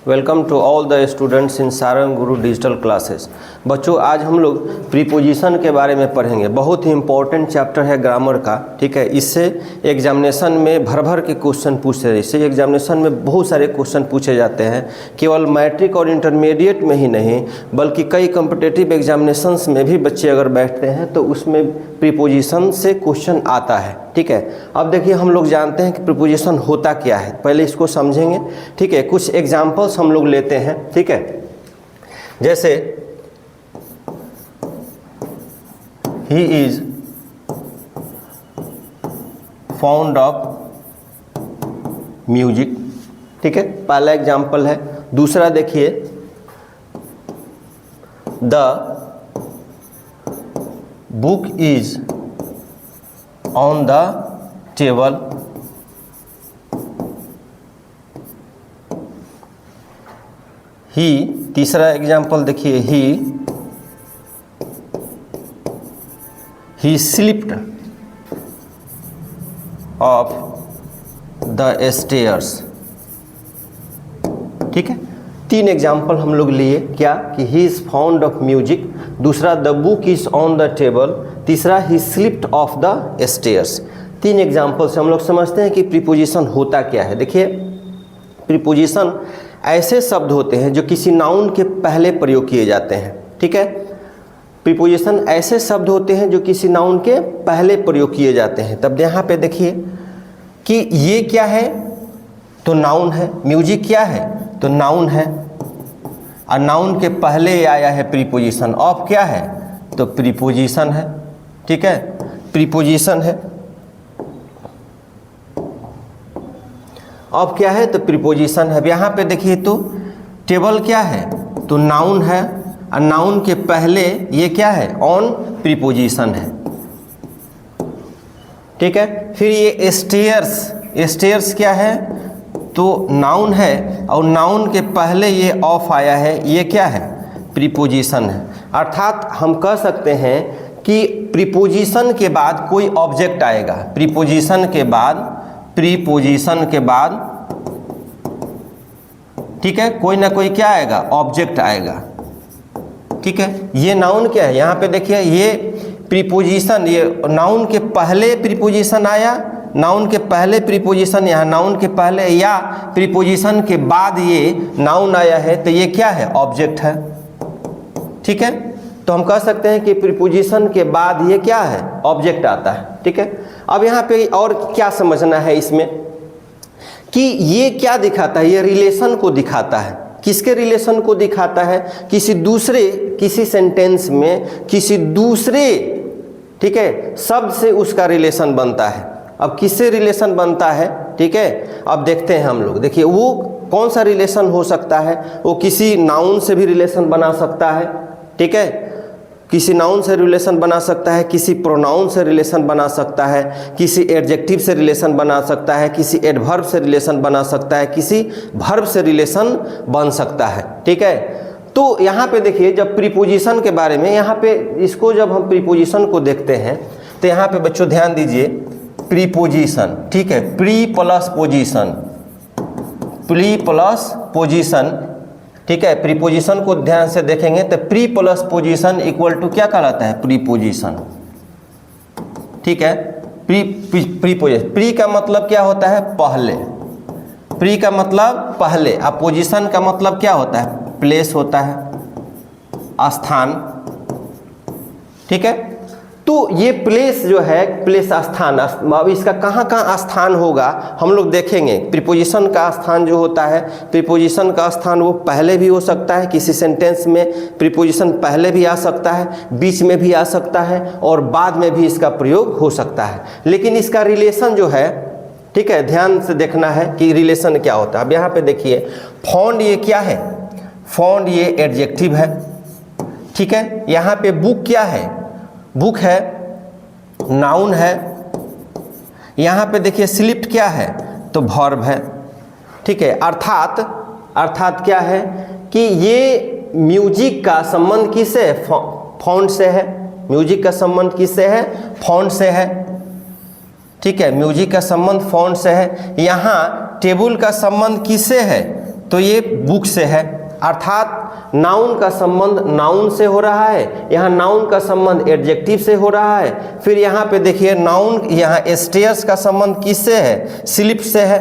Welcome to all the students in Sarang Guru digital classes. बच्चों, आज हम लोग प्रीपोजिशन के बारे में पढ़ेंगे। बहुत ही इंपॉर्टेंट चैप्टर है ग्रामर का, ठीक है। इससे एग्जामिनेशन में भर भर के क्वेश्चन पूछते हैं। इससे एग्जामिनेशन में बहुत सारे क्वेश्चन पूछे जाते हैं, केवल मैट्रिक और इंटरमीडिएट में ही नहीं बल्कि कई कॉम्पिटिटिव एग्जामिनेशंस में भी बच्चे अगर बैठते हैं तो उसमें प्रीपोजिशन से क्वेश्चन आता है, ठीक है। अब देखिए, हम लोग जानते हैं कि प्रीपोजिशन होता क्या है, पहले इसको समझेंगे, ठीक है। कुछ एग्जाम्पल्स हम लोग लेते हैं, ठीक है। जैसे ही इज फॉन्ड ऑफ म्यूजिक, ठीक है, पहला एग्जाम्पल है। दूसरा देखिए, the book is on the table, ही, तीसरा एग्जाम्पल देखिए, he slipped off the stairs, ठीक है। तीन एग्जाम्पल हम लोग लिए, क्या कि he is found of music, दूसरा the book is on the table, तीसरा he slipped off the stairs. तीन एग्जाम्पल से हम लोग समझते हैं कि प्रीपोजिशन होता क्या है। देखिए, प्रीपोजिशन ऐसे शब्द होते हैं जो किसी नाउन के पहले प्रयोग किए जाते हैं, ठीक है। प्रीपोजिशन ऐसे शब्द होते हैं जो किसी नाउन के पहले प्रयोग किए जाते हैं। तब यहाँ पे देखिए कि ये क्या है, तो नाउन है। म्यूजिक क्या है, तो नाउन है। और नाउन के पहले आया है प्रीपोजिशन। ऑफ क्या है, तो प्रीपोजिशन है, ठीक है, प्रीपोजिशन है। ऑफ क्या है, तो प्रीपोजिशन है। यहाँ पे देखिए, तो टेबल क्या है, तो नाउन है। और नाउन के पहले ये क्या है, ऑन प्रीपोजिशन है, ठीक है। फिर ये स्टेयर्स, स्टेयर्स क्या है, तो नाउन है और नाउन के पहले ये ऑफ आया है, ये क्या है, प्रीपोजिशन है। अर्थात हम कह सकते हैं कि प्रीपोजिशन के बाद कोई ऑब्जेक्ट आएगा। प्रीपोजिशन के बाद, प्रीपोजिशन के बाद, ठीक है, कोई ना कोई क्या आएगा, ऑब्जेक्ट आएगा, ठीक है। ये नाउन क्या है, यहाँ पे देखिए, ये प्रीपोजिशन, ये नाउन के पहले प्रीपोजिशन आया, नाउन के पहले प्रीपोजिशन, यहाँ नाउन के पहले या प्रीपोजिशन के बाद ये नाउन आया है, तो ये क्या है, ऑब्जेक्ट है, ठीक है। तो हम कह सकते हैं कि प्रीपोजिशन के बाद ये क्या है, ऑब्जेक्ट आता है, ठीक है। अब यहाँ पे और क्या समझना है इसमें कि ये क्या दिखाता है, ये रिलेशन को दिखाता है। किसके रिलेशन को दिखाता है, किसी दूसरे, किसी सेंटेंस में किसी दूसरे, ठीक है, शब्द से उसका रिलेशन बनता है। अब किससे रिलेशन बनता है, ठीक है, अब देखते हैं हम लोग। देखिए, वो कौन सा रिलेशन हो सकता है, वो किसी नाउन से भी रिलेशन बना सकता है, ठीक है, किसी नाउन से रिलेशन बना सकता है, किसी प्रोनाउन से रिलेशन बना सकता है, किसी एडजेक्टिव से रिलेशन बना सकता है, किसी एडवर्ब से रिलेशन बना सकता है, किसी वर्ब से रिलेशन बन सकता है, ठीक है। तो यहाँ पे देखिए, जब प्रीपोजिशन के बारे में, यहाँ पे इसको जब हम प्रीपोजिशन को देखते हैं तो यहाँ पे बच्चों ध्यान दीजिए, प्रीपोजिशन, ठीक है, pre plus position, pre plus position, ठीक है। प्रीपोजिशन को ध्यान से देखेंगे तो pre plus position equal to क्या कहलाता है, प्रीपोजिशन, ठीक है। प्रीपोजिशन, प्री का मतलब क्या होता है, पहले, प्री का मतलब पहले, और पोजीशन का मतलब क्या होता है, प्लेस होता है, स्थान, ठीक है। तो ये प्लेस जो है, प्लेस स्थान, अब इसका कहाँ कहाँ स्थान होगा हम लोग देखेंगे। प्रीपोजिशन का स्थान जो होता है, प्रीपोजिशन का स्थान वो पहले भी हो सकता है, किसी सेंटेंस में प्रीपोजिशन पहले भी आ सकता है, बीच में भी आ सकता है और बाद में भी इसका प्रयोग हो सकता है। लेकिन इसका रिलेशन जो है, ठीक है, ध्यान से देखना है कि रिलेशन क्या होता है। अब यहाँ पे देखिए, फाउंड ये क्या है, फाउंड ये एडजेक्टिव है, ठीक है। यहाँ पे बुक क्या है, बुक है, नाउन है। यहाँ पे देखिए, स्लिप्ड क्या है, तो वर्ब है, ठीक है। अर्थात क्या है कि ये म्यूजिक का संबंध किससे है, फाउंड से है। म्यूजिक का संबंध किससे है, फाउंड से है, ठीक है। म्यूजिक का संबंध फाउंड से है। यहाँ टेबल का संबंध किससे है, तो ये बुक से है, अर्थात नाउन का संबंध नाउन से हो रहा है, यहाँ नाउन का संबंध एडजेक्टिव से हो रहा है। फिर यहाँ पे देखिए नाउन, यहाँ स्टेयर्स का संबंध किससे है? स्लिप्ड से है,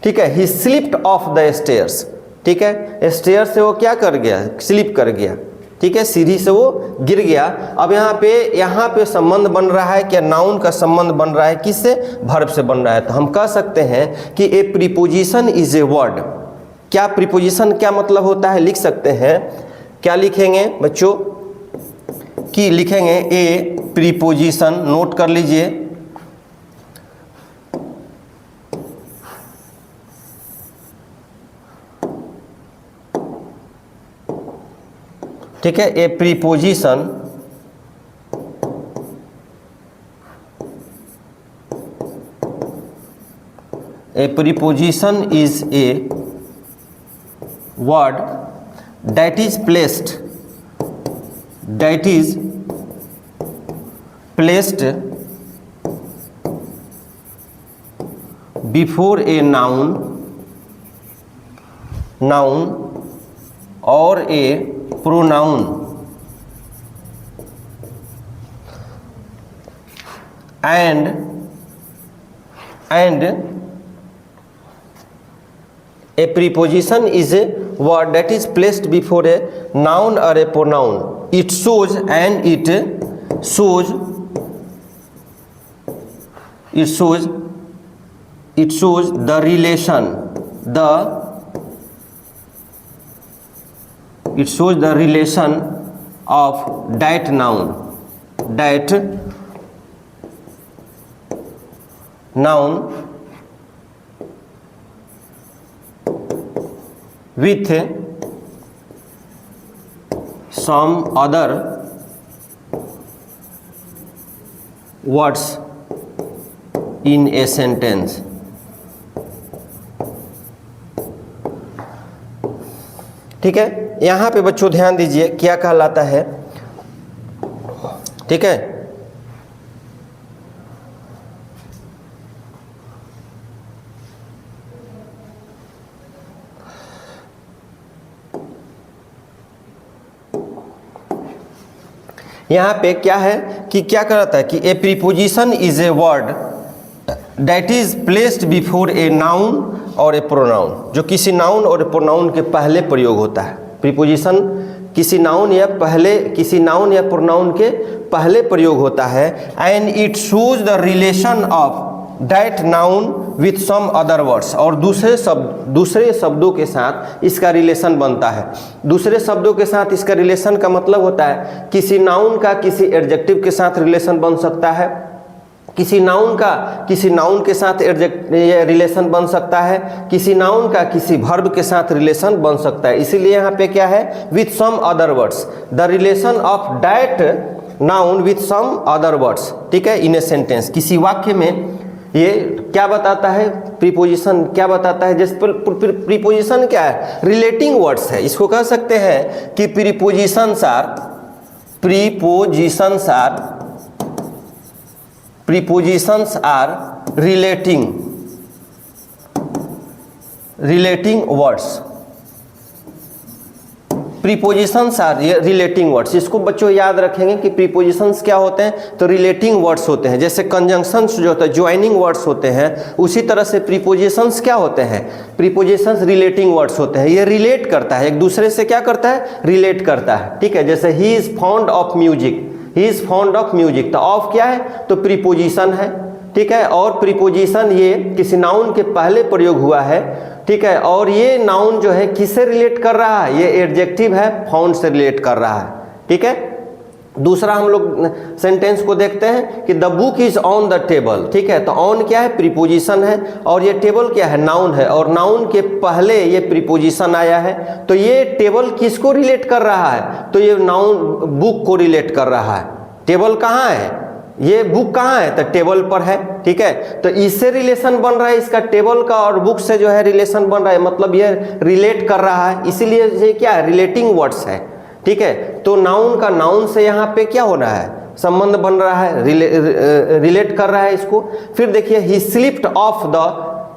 ठीक है। ही स्लिप्ड ऑफ द स्टेयर्स, ठीक है। स्टेयर से वो क्या कर गया? स्लिप कर गया, ठीक है, सीढ़ी से वो गिर गया। अब यहाँ पे संबंध बन रहा है क्या? नाउन का संबंध बन रहा है किससे? वर्ब से बन रहा है। तो हम कह सकते हैं कि a preposition is a word. क्या प्रीपोजिशन क्या मतलब होता है? लिख सकते हैं, क्या लिखेंगे बच्चों? कि लिखेंगे ए प्रीपोजिशन, नोट कर लीजिए, ठीक है। ए preposition is A word that is placed before a noun or a pronoun and a preposition is a word that is placed before a noun or a pronoun. It shows the relation of that noun with some other words in a sentence. ठीक है, यहाँ पे बच्चों ध्यान दीजिए क्या कहलाता है, ठीक है। यहाँ पे क्या है कि क्या कहता है कि a preposition is a word that is placed before a noun और ए प्रोनाउन, जो किसी नाउन और प्रोनाउन के पहले प्रयोग होता है। प्रीपोजिशन किसी नाउन या प्रोनाउन के पहले प्रयोग होता है। And it shows the relation of that noun with some other words, और दूसरे शब्दों के साथ इसका रिलेशन बनता है। दूसरे शब्दों के साथ इसका रिलेशन का मतलब होता है किसी नाउन का किसी एडजेक्टिव के साथ रिलेशन बन सकता है, किसी नाउन का किसी नाउन के साथ रिलेशन बन सकता है, किसी नाउन का किसी वर्ब के साथ रिलेशन बन सकता है। इसीलिए यहाँ पे क्या है? With some other words, the relation of that noun with some other words, ठीक है, इन ए सेंटेंस। किसी वाक्य में ये क्या बताता है? प्रीपोजिशन क्या बताता है? जैसे प्रीपोजिशन क्या है? रिलेटिंग वर्ड्स है। इसको कह सकते हैं कि prepositions are relating words. Prepositions are relating words. इसको बच्चों याद रखेंगे कि प्रीपोजिशंस क्या होते हैं, तो रिलेटिंग वर्ड्स होते हैं। जैसे कंजंक्शंस जो होता है ज्वाइनिंग वर्ड्स होते हैं, उसी तरह से प्रीपोजिशंस क्या होते हैं? प्रीपोजिशंस रिलेटिंग वर्ड्स होते हैं। ये रिलेट करता है, एक दूसरे से क्या करता है? रिलेट करता है, ठीक है। जैसे ही इज फॉन्ड ऑफ म्यूजिक, तो ऑफ क्या है? तो प्रीपोजिशन है, ठीक है। और प्रीपोजिशन ये किसी नाउन के पहले प्रयोग हुआ है, ठीक है। और ये नाउन जो है किससे रिलेट कर रहा है? ये एडजेक्टिव है, फाउंड से रिलेट कर रहा है, ठीक है। दूसरा हम लोग सेंटेंस को देखते हैं कि the book is on the table, ठीक है। तो ऑन क्या है? प्रीपोजिशन है, और ये टेबल क्या है? नाउन है, और नाउन के पहले ये प्रीपोजिशन आया है। तो ये टेबल किसको रिलेट कर रहा है? तो ये नाउन बुक को रिलेट कर रहा है। टेबल कहाँ है? ये बुक कहाँ है? तो टेबल पर है, ठीक है। तो इससे रिलेशन बन रहा है, इसका टेबल का और बुक से जो है रिलेशन बन रहा है, मतलब ये रिलेट कर रहा है, इसीलिए ये क्या है? रिलेटिंग वर्ड्स है, ठीक है। तो नाउन का नाउन से यहाँ पे क्या हो रहा है? संबंध बन रहा है, रिलेट कर रहा है इसको। फिर देखिए he slipped off the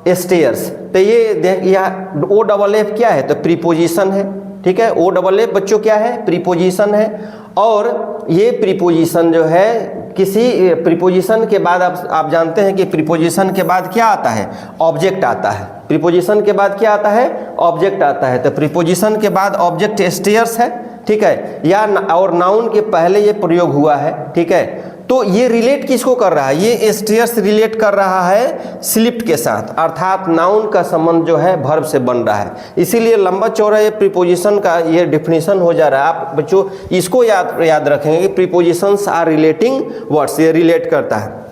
stairs. तो ये देख, यह ओ डबल एफ क्या है? तो प्रीपोजिशन है, ठीक है। ओ डबल एफ बच्चों क्या है? प्रीपोजिशन है। और ये प्रीपोजिशन जो है, किसी प्रीपोजिशन के बाद आप जानते हैं कि प्रीपोजिशन के बाद क्या आता है? ऑब्जेक्ट आता है। प्रीपोजिशन के बाद क्या आता है? ऑब्जेक्ट आता है। तो प्रीपोजिशन के बाद ऑब्जेक्ट स्टेयर्स है, ठीक है, या और नाउन के पहले ये प्रयोग हुआ है, ठीक है। तो ये रिलेट किसको कर रहा है? ये स्टेयर्स रिलेट कर रहा है स्लिप्ड के साथ, अर्थात नाउन का संबंध जो है वर्ब से बन रहा है। इसीलिए लंबा चौड़ा ये प्रीपोजिशन का ये डिफिनीशन हो जा रहा है। आप बच्चों इसको याद रखेंगे कि प्रीपोजिशंस आर रिलेटिंग वर्ड्स, ये रिलेट करता है।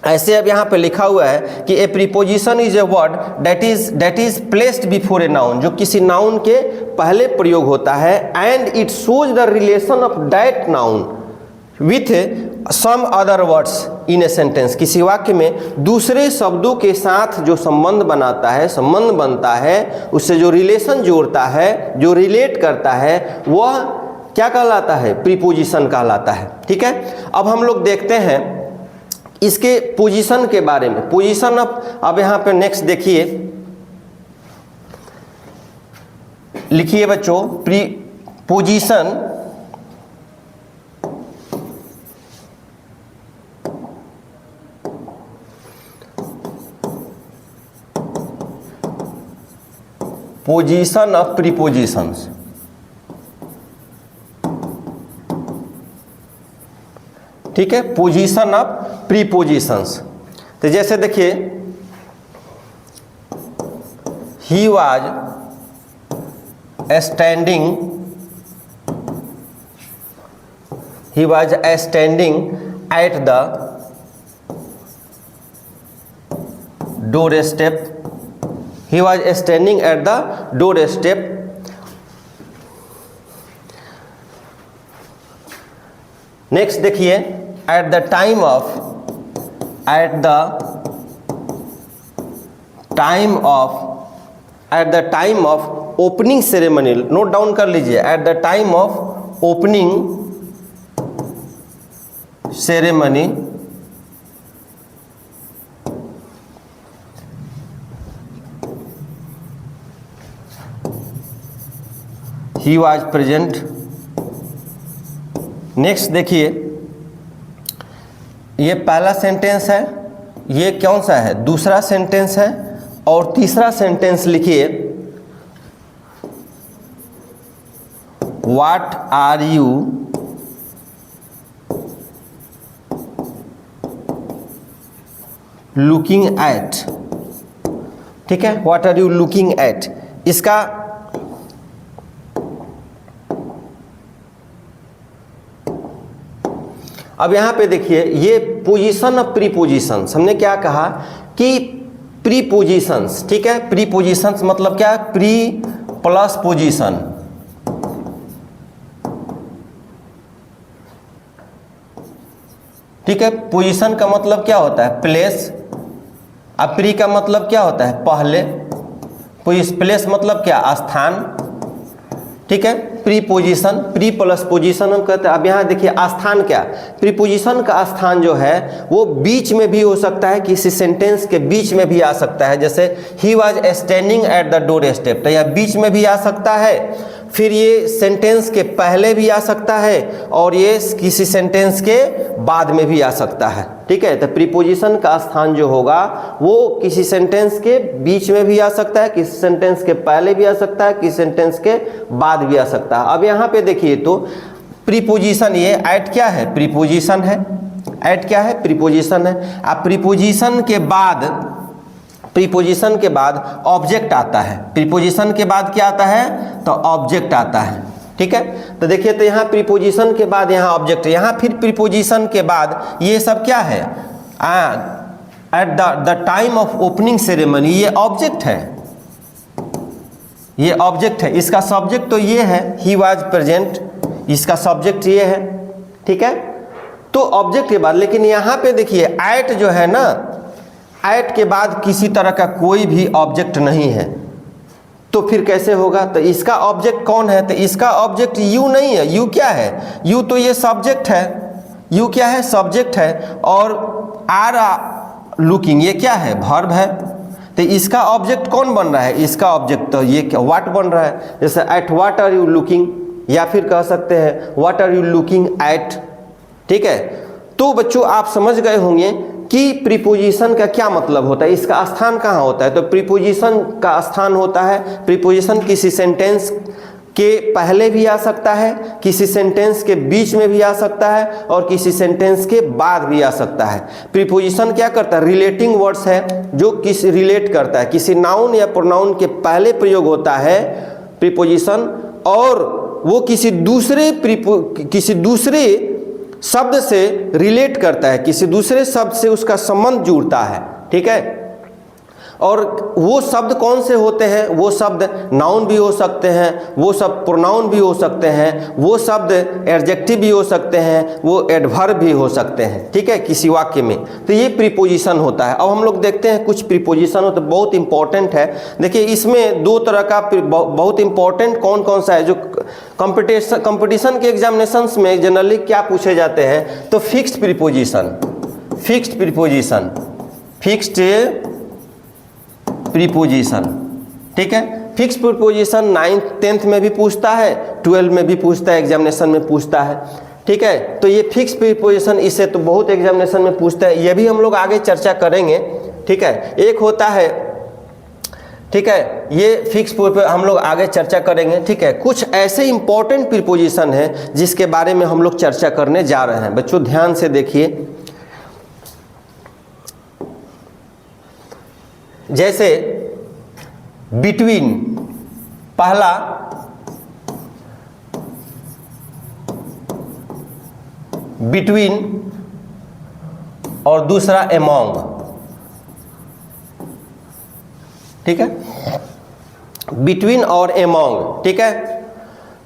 ऐसे अब यहाँ पे लिखा हुआ है कि a preposition is a word that is placed before a noun, जो किसी नाउन के पहले प्रयोग होता है, and it shows the relation of that noun with some other words in a sentence. किसी वाक्य में दूसरे शब्दों के साथ जो संबंध बनाता है, संबंध बनता है, उससे जो रिलेशन जोड़ता है, जो रिलेट करता है, वह क्या कहलाता है? प्रीपोजिशन कहलाता है, ठीक है। अब हम लोग देखते हैं इसके पोजीशन के बारे में। पोजीशन अब यहाँ पे नेक्स्ट देखिए, लिखिए बच्चों, प्रीपोजिशन पोजीशन ऑफ प्रीपोजिशंस। ठीक है, पोजीशन ऑफ प्रीपोजिशंस। तो जैसे देखिए, he was standing at the door step. He was standing at the doorstep. Next देखिए, at the time of opening ceremony, note down कर लीजिए, at the time of opening ceremony he was present। Next देखिए, ये पहला sentence है, ये कौन सा है? दूसरा सेंटेंस है। और तीसरा सेंटेंस लिखिए, what are you looking at. ठीक है, what are you looking at. इसका अब यहाँ पे देखिए, ये पोजीशन ऑफ प्रीपोजिशंस, हमने क्या कहा कि प्रीपोजिशंस, ठीक है। प्रीपोजिशंस मतलब क्या? प्री प्लस पोजीशन, ठीक है। पोजीशन का मतलब क्या होता है? प्लेस। अब प्री का मतलब क्या होता है? पहले। प्लेस मतलब क्या? स्थान, ठीक है। प्रीपोजिशन, प्री प्लस पोजीशन हम कहते हैं। अब यहाँ देखिए, स्थान क्या? प्रीपोजिशन का स्थान जो है वो बीच में भी हो सकता है, किसी सेंटेंस के बीच में भी आ सकता है। जैसे he was standing at the door step, तो यह बीच में भी आ सकता है, फिर ये सेंटेंस के पहले भी आ सकता है, और ये किसी सेंटेंस के बाद में भी आ सकता है, ठीक है। तो प्रीपोजिशन का स्थान जो होगा वो किसी सेंटेंस के बीच में भी आ सकता है, किसी सेंटेंस के पहले भी आ सकता है, किसी सेंटेंस के बाद भी आ सकता है। अब यहाँ पे देखिए, तो प्रीपोजिशन, ये एट क्या है? प्रीपोजिशन है। एट क्या है? प्रीपोजिशन है। अब प्रीपोजिशन के बाद ऑब्जेक्ट आता है। प्रीपोजिशन के बाद क्या आता है? तो ऑब्जेक्ट आता है, ठीक है। तो देखिए, तो यहाँ प्रीपोजिशन के बाद यहाँ ऑब्जेक्ट, यहाँ फिर प्रीपोजिशन के बाद ये सब क्या है? At the time of opening ceremony, ये ऑब्जेक्ट है, ये ऑब्जेक्ट है। इसका सब्जेक्ट तो ये है, ही वाज प्रेजेंट, इसका सब्जेक्ट ये है, ठीक है। तो ऑब्जेक्ट के बाद, लेकिन यहाँ पे देखिए, एट जो है ना, एट के बाद किसी तरह का कोई भी ऑब्जेक्ट नहीं है, तो फिर कैसे होगा? तो इसका ऑब्जेक्ट कौन है? तो इसका ऑब्जेक्ट यू नहीं है। यू क्या है? यू तो ये सब्जेक्ट है। यू क्या है? सब्जेक्ट है। और आर लुकिंग, ये क्या है? वर्ब है। तो इसका ऑब्जेक्ट कौन बन रहा है, इसका ऑब्जेक्ट तो ये क्या व्हाट बन रहा है, जैसे at what are you looking, या फिर कह सकते हैं what are you looking at. ठीक है, तो बच्चों आप समझ गए होंगे कि प्रीपोजिशन का क्या मतलब होता है, इसका स्थान कहाँ होता है। तो प्रीपोजिशन का स्थान होता है, प्रीपोजिशन किसी सेंटेंस के पहले भी आ सकता है, किसी सेंटेंस के बीच में भी आ सकता है, और किसी सेंटेंस के बाद भी आ सकता है। प्रीपोजिशन क्या करता है, रिलेटिंग वर्ड्स है जो किसी रिलेट करता है, किसी नाउन या प्रोनाउन के पहले प्रयोग होता है प्रीपोजिशन, और वो किसी दूसरे शब्द से रिलेट करता है, किसी दूसरे शब्द से उसका संबंध जुड़ता है। ठीक है, और वो शब्द कौन से होते हैं, वो शब्द नाउन भी हो सकते हैं, वो शब्द प्रोनाउन भी हो सकते हैं, वो शब्द एडजेक्टिव भी हो सकते हैं, वो एडवर्ब भी हो सकते हैं। ठीक है, किसी वाक्य में। तो ये प्रीपोजिशन होता है। अब हम लोग देखते हैं कुछ प्रीपोजिशन होते बहुत इंपॉर्टेंट है। देखिए इसमें दो तरह का बहुत इंपॉर्टेंट कौन कौन सा है जो कंपटीशन के एग्जामिनेशंस में जनरली क्या पूछे जाते हैं। तो fixed preposition, fixed preposition, fixed preposition. ठीक है, फिक्स प्रीपोजिशन 9th 10th में भी पूछता है, 12 में भी पूछता है, एग्जामिनेशन में पूछता है। ठीक है, तो ये फिक्स प्रीपोजिशन इससे तो बहुत एग्जामिनेशन में पूछता है, ये भी हम लोग आगे चर्चा करेंगे। ठीक है, एक होता है, ठीक है, ये फिक्स हम लोग आगे चर्चा करेंगे। ठीक है, कुछ ऐसे इंपॉर्टेंट प्रीपोजिशन है जिसके बारे में हम लोग चर्चा करने जा रहे हैं। बच्चों ध्यान से देखिए, जैसे बिटवीन, पहला बिटवीन और दूसरा एमोंग। ठीक है, बिटवीन और एमोंग। ठीक है,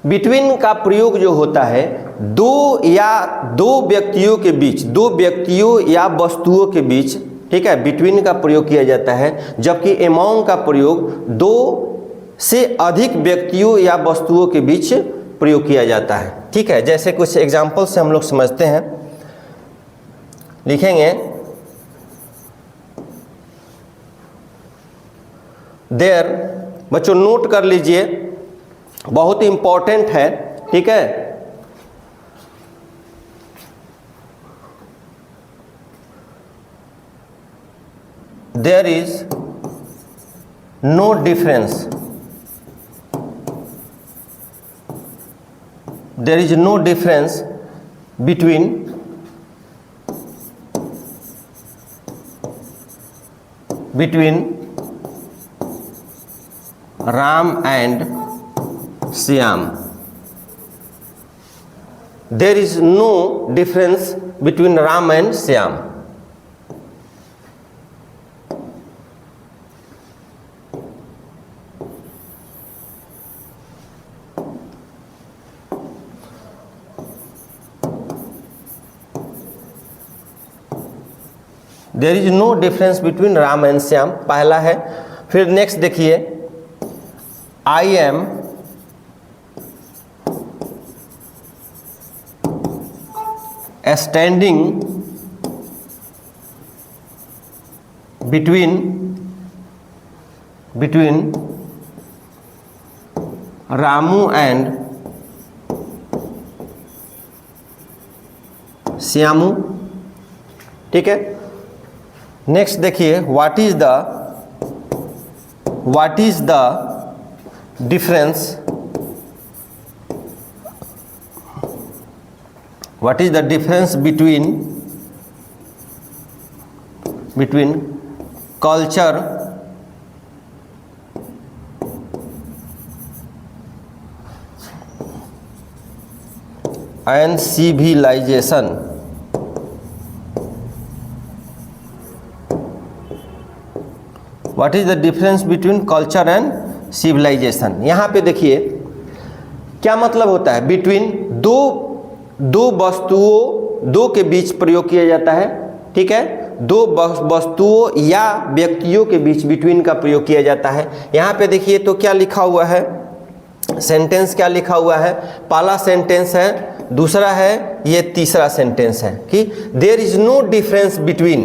बिटवीन का प्रयोग जो होता है दो व्यक्तियों के बीच, दो व्यक्तियों या वस्तुओं के बीच। ठीक है, बिटवीन का प्रयोग किया जाता है, जबकि एमोंग का प्रयोग दो से अधिक व्यक्तियों या वस्तुओं के बीच प्रयोग किया जाता है। ठीक है, जैसे कुछ एग्जाम्पल से हम लोग समझते हैं, लिखेंगे देयर, बच्चों नोट कर लीजिए, बहुत इंपॉर्टेंट है। ठीक है, there is no difference, there is no difference between Ram and Shyam. There is no difference between Ram and Shyam. There is no difference between Ram and Shyam, पहला है। फिर नेक्स्ट देखिए, I am standing between Ramu and Shyamu. ठीक है, next देखिए, what is the difference, what is the difference between culture and civilisation. What is the difference between culture and civilisation. यहाँ पे देखिए क्या मतलब होता है, बिटवीन दो वस्तुओं, दो के बीच प्रयोग किया जाता है। ठीक है, दो वस्तुओं या व्यक्तियों के बीच बिटवीन का प्रयोग किया जाता है। यहाँ पे देखिए तो क्या लिखा हुआ है, सेंटेंस क्या लिखा हुआ है, पहला सेंटेंस है, दूसरा है, ये तीसरा सेंटेंस है कि there is no difference between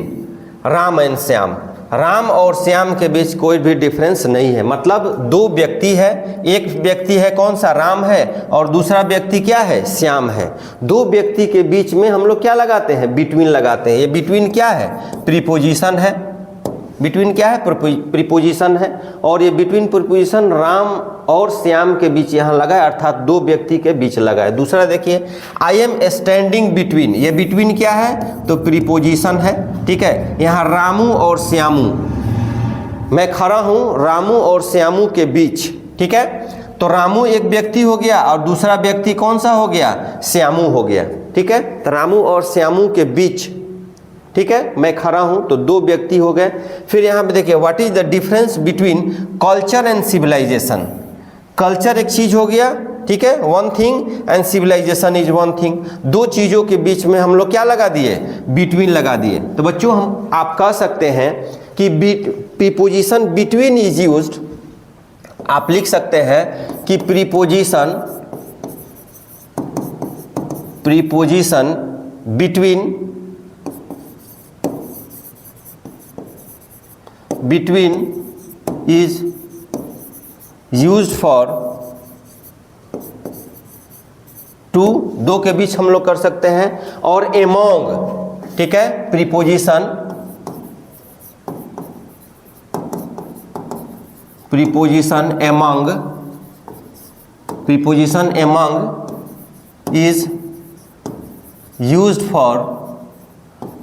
Ram and Shyam. Ram और श्याम के बीच कोई भी डिफरेंस नहीं है। मतलब दो व्यक्ति है, एक व्यक्ति है कौन सा, राम है, और दूसरा व्यक्ति क्या है, श्याम है। दो व्यक्ति के बीच में हम लोग क्या लगाते हैं, बिटवीन लगाते हैं। ये बिटवीन क्या है, प्रीपोजिशन है। बिटवीन क्या है, प्रीपोजिशन है। और ये बिटवीन प्रीपोजिशन राम और श्याम के बीच यहाँ लगा है, अर्थात दो व्यक्ति के बीच लगा है। दूसरा देखिए, आई एम स्टैंडिंग बिटवीन, ये बिटवीन क्या है, तो प्रीपोजिशन है। ठीक है, यहाँ रामू और श्यामू, मैं खड़ा हूँ रामू और श्यामू के बीच। ठीक है, तो रामू एक व्यक्ति हो गया और दूसरा व्यक्ति कौन सा हो गया, श्यामू हो गया। ठीक है, तो रामू और श्यामू के बीच, ठीक है, मैं खड़ा हूं, तो दो व्यक्ति हो गए। फिर यहां पे देखिए, what is the difference between culture and civilisation. Culture एक चीज हो गया, ठीक है, one thing, and civilisation is one thing. दो चीजों के बीच में हम लोग क्या लगा दिए, बिटवीन लगा दिए। तो बच्चों हम आप कह सकते हैं कि प्रीपोजिशन बिटवीन इज यूज्ड, आप लिख सकते हैं कि preposition between is used for two, दो के बीच हम लोग कर सकते हैं, और among, ठीक है, preposition among is used for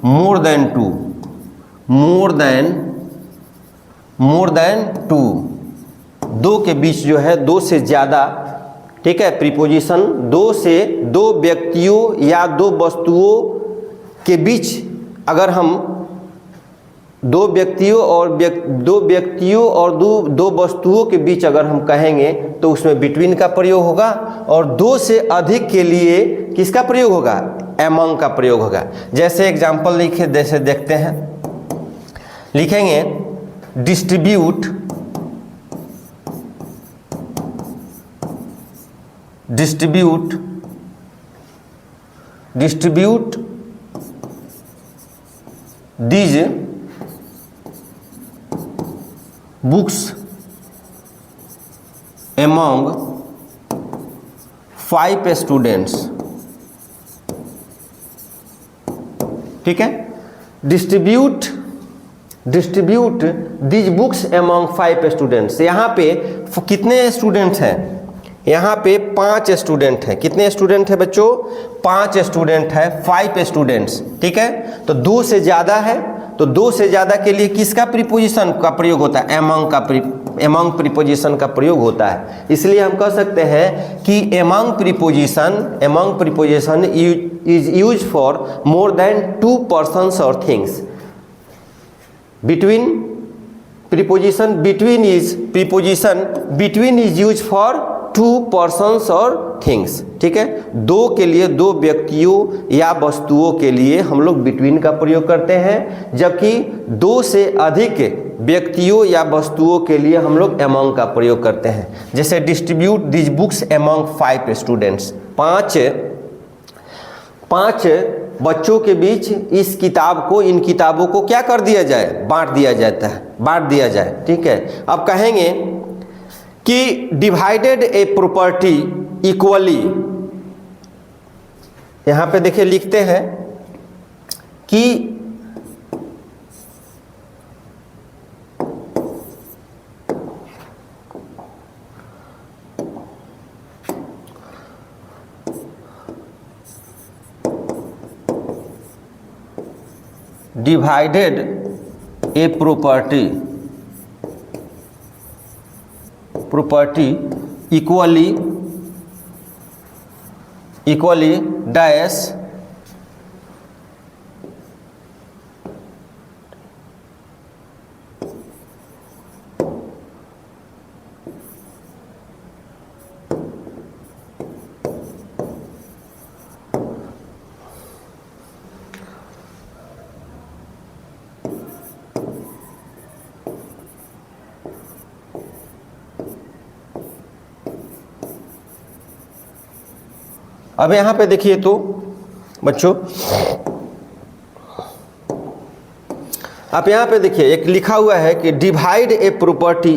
more than two, दो के बीच जो है, दो से ज़्यादा, ठीक है, प्रीपोजिशन दो व्यक्तियों या दो वस्तुओं के बीच, अगर हम दो व्यक्तियों और दो वस्तुओं के बीच अगर हम कहेंगे तो उसमें बिटवीन का प्रयोग होगा, और दो से अधिक के लिए किसका प्रयोग होगा, एमंग का प्रयोग होगा। जैसे एग्जाम्पल लिखे, जैसे देखते हैं, लिखेंगे distribute these books among 5 students। ठीक है, distribute these books among 5 students. यहाँ पे कितने स्टूडेंट्स हैं, यहाँ पे 5 स्टूडेंट हैं। कितने स्टूडेंट है बच्चों, 5 स्टूडेंट है, 5 स्टूडेंट्स। ठीक है, तो दो से ज़्यादा है, तो दो से ज़्यादा के लिए किसका प्रीपोजिशन का प्रयोग होता है, एमंग प्रीपोजिशन का प्रयोग होता है। इसलिए हम कह सकते हैं कि among preposition is use for more than 2 persons और things. Preposition between is use for 2 persons और थिंग्स। ठीक है, दो के लिए, दो व्यक्तियों या वस्तुओं के लिए हम लोग बिटवीन का प्रयोग करते हैं, जबकि दो से अधिक व्यक्तियों या वस्तुओं के लिए हम लोग एमंग का प्रयोग करते हैं। जैसे distribute this books among 5 students, 5 बच्चों के बीच इन किताबों को क्या कर दिया जाए, बांट दिया जाए। ठीक है, अब कहेंगे कि डिवाइडेड ए प्रॉपर्टी इक्वली, यहां पे देखिए लिखते हैं कि divided a property equally dash अब यहाँ पे देखिए तो बच्चों आप यहाँ पे देखिए एक लिखा हुआ है कि divide a property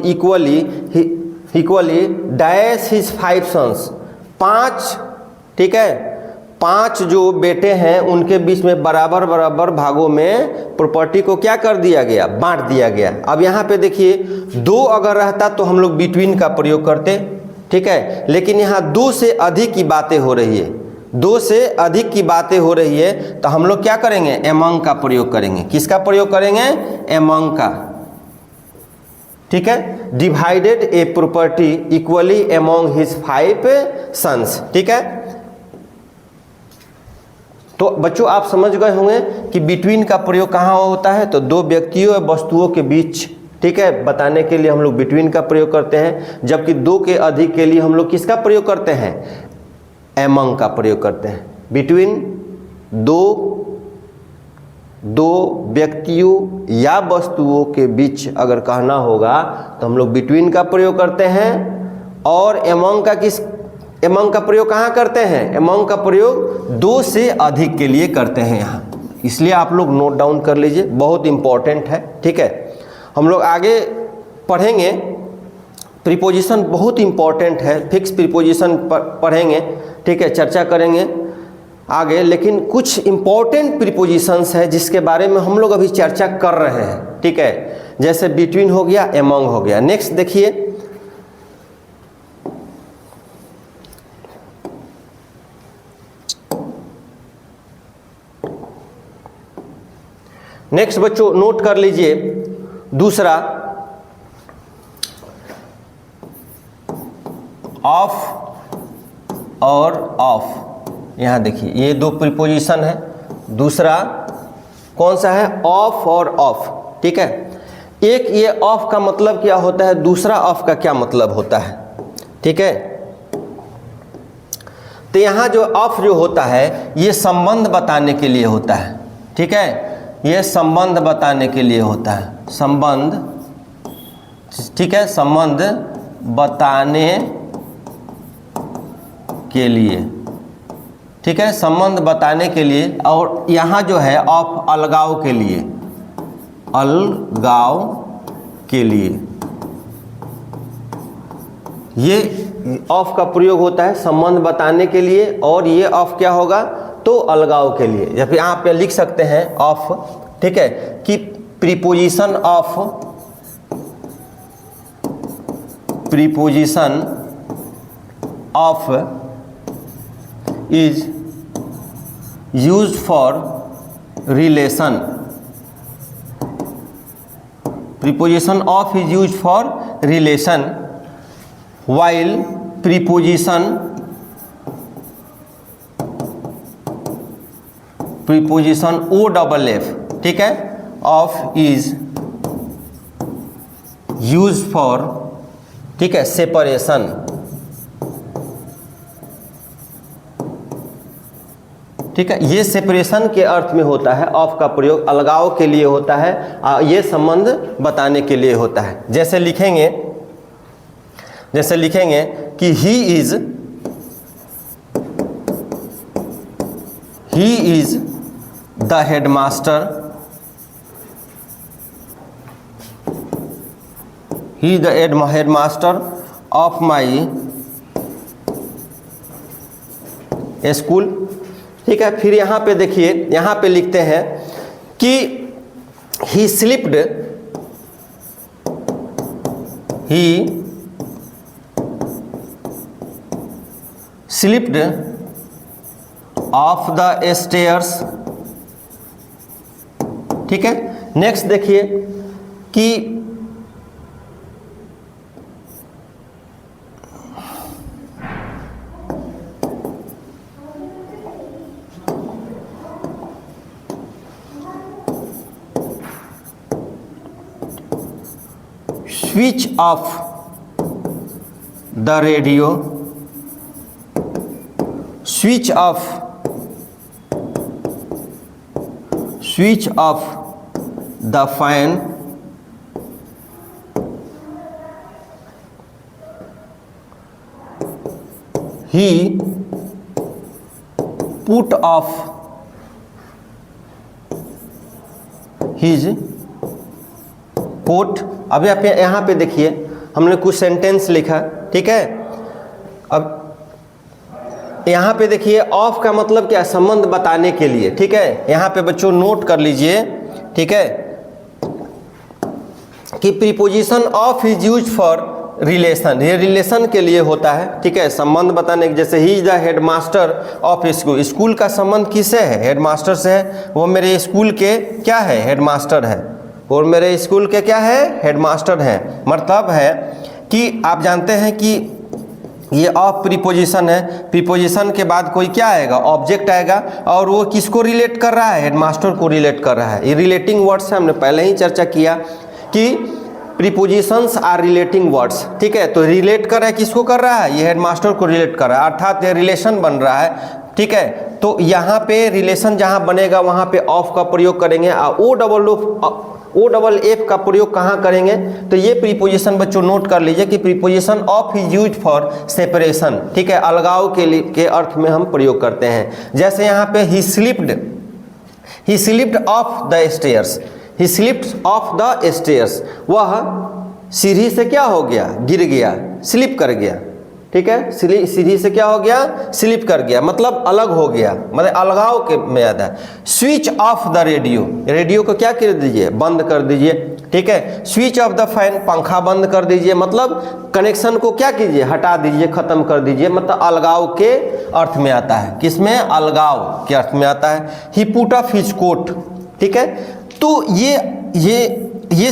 equally dash his 5 sons, 5, ठीक है, 5 जो बेटे हैं उनके बीच में बराबर बराबर भागों में प्रॉपर्टी को क्या कर दिया गया, बांट दिया गया। अब यहाँ पे देखिए 2 अगर रहता तो हम लोग बिटवीन का प्रयोग करते, ठीक है, लेकिन यहाँ 2 से अधिक की बातें हो रही है, 2 से अधिक की बातें हो रही है, तो हम लोग क्या करेंगे, एमंग का प्रयोग करेंगे। किसका प्रयोग करेंगे, एमंग का, ठीक है। Divided a property equally among his 5 sons, ठीक है। तो बच्चों आप समझ गए होंगे कि बिटवीन का प्रयोग कहाँ होता है, तो 2 व्यक्तियों और वस्तुओं के बीच, ठीक है, बताने के लिए हम लोग बिटवीन का प्रयोग करते हैं, जबकि 2 के अधिक के लिए हम लोग किसका प्रयोग करते हैं, एमंग का प्रयोग करते हैं। बिटवीन दो व्यक्तियों या वस्तुओं के बीच अगर कहना होगा तो हम लोग बिटवीन का प्रयोग करते हैं, और एमंग का प्रयोग कहाँ करते हैं, एमंग का प्रयोग 2 से अधिक के लिए करते हैं यहाँ, इसलिए आप लोग नोट डाउन कर लीजिए, बहुत इंपॉर्टेंट है, ठीक है। हम लोग आगे पढ़ेंगे, प्रीपोजिशन बहुत इंपॉर्टेंट है, फिक्स प्रीपोजिशन पढ़ेंगे, ठीक है, चर्चा करेंगे आगे, लेकिन कुछ इंपॉर्टेंट प्रीपोजिशंस है जिसके बारे में हम लोग अभी चर्चा कर रहे हैं, ठीक है, जैसे बिटवीन हो गया, एमंग हो गया। नेक्स्ट देखिए, नेक्स्ट बच्चों नोट कर लीजिए, दूसरा ऑफ और ऑफ। यहाँ देखिए ये 2 प्रीपोजिशन है, दूसरा कौन सा है, ऑफ और ऑफ, ठीक है। एक ये ऑफ का मतलब क्या होता है, दूसरा ऑफ का क्या मतलब होता है, ठीक है। तो यहाँ जो ऑफ जो होता है ये संबंध बताने के लिए होता है, ठीक है, ये संबंध बताने के लिए होता है, संबंध, ठीक है, संबंध बताने के लिए, ठीक है, संबंध बताने के लिए। और यहाँ जो है ऑफ अलगाव के लिए, अलगाव के लिए ये ऑफ का प्रयोग होता है संबंध बताने के लिए, और ये ऑफ क्या होगा, तो अलगाव के लिए। जब यहाँ पे लिख सकते हैं ऑफ, ठीक है, कि preposition of, preposition of is used for relation, preposition of is used for relation, while preposition OFF, ठीक है, of is used for, ठीक है, separation, ठीक है, ये सेपरेशन के अर्थ में होता है, ऑफ का प्रयोग अलगाव के लिए होता है, ये संबंध बताने के लिए होता है। जैसे लिखेंगे कि he is the headmaster, he is the headmaster of my school, ठीक है। फिर यहाँ पे देखिए, यहाँ पे लिखते हैं कि ही स्लिप्ड ऑफ द स्टेयर्स, ठीक है। नेक्स्ट देखिए कि switch off the radio, switch off the fan, he put off his coat. अब यहाँ पे देखिए हमने कुछ सेंटेंस लिखा, ठीक है। अब यहाँ पे देखिए ऑफ का मतलब क्या, संबंध बताने के लिए, ठीक है। यहाँ पे बच्चों नोट कर लीजिए, ठीक है, कि preposition of is use for relation, ये रिलेशन के लिए होता है, ठीक है, संबंध बताने के। जैसे ही is the headmaster of school, school का संबंध किससे है, हेडमास्टर से है। वो मेरे स्कूल के क्या है, हेडमास्टर है, और मेरे स्कूल के क्या है, हेडमास्टर है। मतलब है कि आप जानते हैं कि ये ऑफ प्रीपोजिशन है, प्रीपोजिशन के बाद कोई क्या आएगा, ऑब्जेक्ट आएगा, और वो किसको रिलेट कर रहा है, हेडमास्टर को रिलेट कर रहा है। ये रिलेटिंग वर्ड्स से हमने पहले ही चर्चा किया कि प्रीपोजिशंस आर रिलेटिंग वर्ड्स, ठीक है। तो रिलेट कर रहा है, किसको कर रहा है, ये हेडमास्टर को रिलेट कर रहा है, अर्थात ये रिलेशन बन रहा है, ठीक है। तो यहाँ पे रिलेशन जहाँ बनेगा वहाँ पे ऑफ का प्रयोग करेंगे। ओ डबल एफ का प्रयोग कहाँ करेंगे, तो ये प्रीपोजिशन बच्चों नोट कर लीजिए कि preposition of is use for separation, ठीक है, अलगाव के अर्थ में हम प्रयोग करते हैं। जैसे यहाँ पे ही slipped off the stairs, he slipped off the stairs, वह सीढ़ी से क्या हो गया, गिर गया, स्लिप कर गया, ठीक है। सीढ़ी से क्या हो गया, स्लिप कर गया, मतलब अलग हो गया, मतलब अलगाव के में याद है। Switch off the radio, radio को क्या कर दीजिए, बंद कर दीजिए, ठीक है। स्विच ऑफ द फैन, पंखा बंद कर दीजिए, मतलब कनेक्शन को क्या कीजिए, हटा दीजिए, खत्म कर दीजिए, मतलब अलगाव के अर्थ में आता है। किसमें, अलगाव के अर्थ में आता है। ही पुट ऑफ हिज कोट, ठीक है। तो ये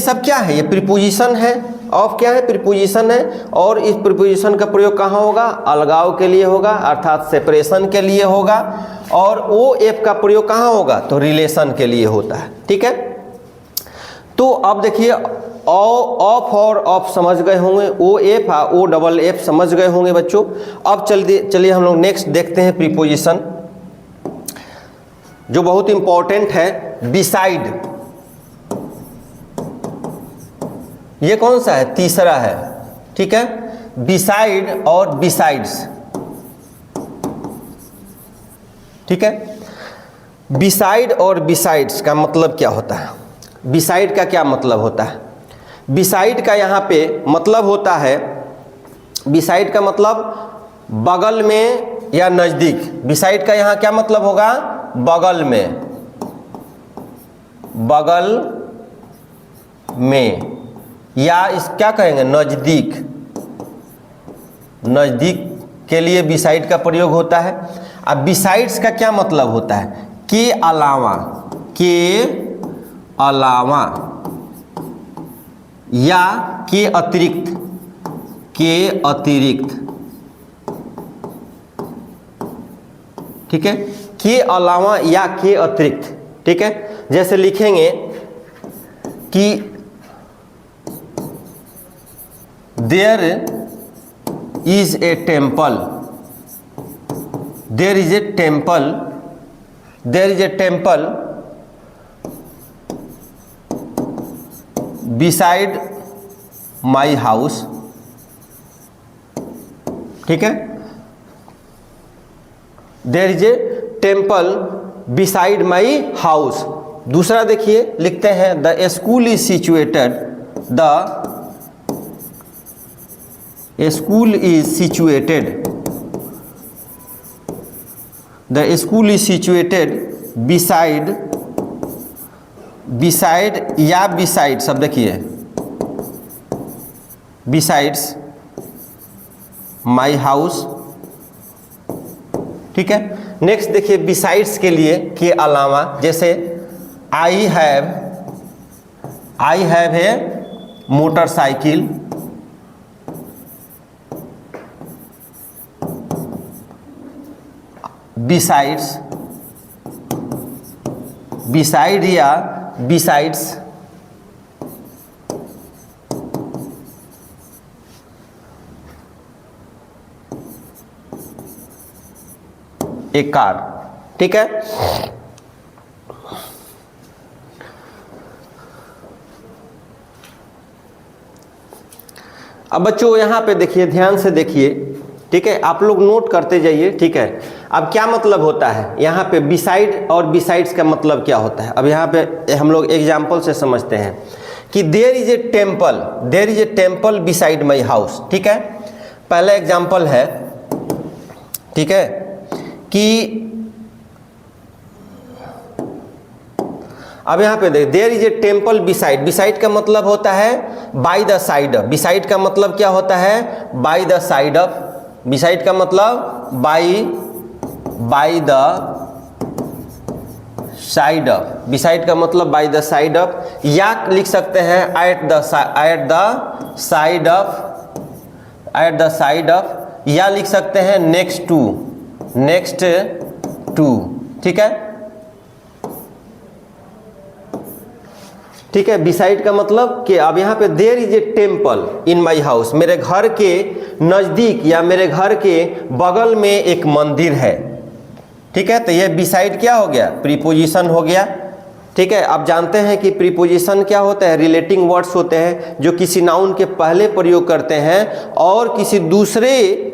सब क्या है, ये प्रीपोजिशन है। ऑफ क्या है, प्रीपोजिशन है, और इस प्रीपोजिशन का प्रयोग कहाँ होगा, अलगाव के लिए होगा, अर्थात सेपरेशन के लिए होगा। और ओ एफ का प्रयोग कहाँ होगा, तो रिलेशन के लिए होता है, ठीक है। तो अब देखिए ऑफ और ऑफ समझ गए होंगे, ओ एफ और ओ डबल एफ समझ गए होंगे बच्चों। अब चलिए हम लोग नेक्स्ट देखते हैं प्रीपोजिशन, जो बहुत इंपॉर्टेंट है, बिसाइड। ये कौन सा है, तीसरा है, ठीक है। बिसाइड और बिसाइड्स, ठीक है। बिसाइड और बिसाइड्स का मतलब क्या होता है, बिसाइड का क्या मतलब होता है। बिसाइड का यहाँ पे मतलब होता है, बिसाइड का मतलब बगल में या नज़दीक। बिसाइड का यहाँ क्या मतलब होगा, बगल में, बगल में, या इस क्या कहेंगे, नज़दीक, नज़दीक के लिए बिसाइड का प्रयोग होता है। अब बिसाइड्स का क्या मतलब होता है, के अलावा, के अलावा, या के अतिरिक्त, के अतिरिक्त, ठीक है। के अलावा या के अतिरिक्त, ठीक है। जैसे लिखेंगे कि there is a temple, there is a temple, there is a temple beside my house, ठीक है। there is a temple beside my house। दूसरा देखिए लिखते हैं, the school is situated, the school is situated, the school is situated beside, beside या beside, सब देखिए, besides my house, ठीक है। नेक्स्ट देखिए besides के लिए, के अलावा, जैसे I have a motorcycle, besides, beside या बिसाइड्स, एक कार, ठीक है। अब बच्चों यहाँ पे देखिए, ध्यान से देखिए, ठीक है, आप लोग नोट करते जाइए, ठीक है। अब क्या मतलब होता है यहाँ पे बिसाइड और बिसाइड्स का मतलब क्या होता है। अब यहाँ पे हम लोग एग्जाम्पल से समझते हैं कि there is a temple beside my house. ठीक है, पहला एग्जाम्पल है, ठीक है, कि अब यहाँ पे देख, there is a temple beside, beside का मतलब होता है by the side of, beside का मतलब क्या होता है, by the side of, beside का मतलब by the side of, beside का मतलब बाय द साइड ऑफ, या लिख सकते हैं एट द साइड ऑफ, या लिख सकते हैं नेक्स्ट टू। ठीक है, बिसाइड का मतलब कि अब यहाँ पे there is a temple in my house, मेरे घर के नज़दीक या मेरे घर के बगल में एक मंदिर है। ठीक है, तो ये बिसाइड क्या हो गया, प्रीपोजिशन हो गया। ठीक है, आप जानते हैं कि प्रीपोजिशन क्या होता है, रिलेटिंग वर्ड्स होते हैं जो किसी नाउन के पहले प्रयोग करते हैं और किसी दूसरे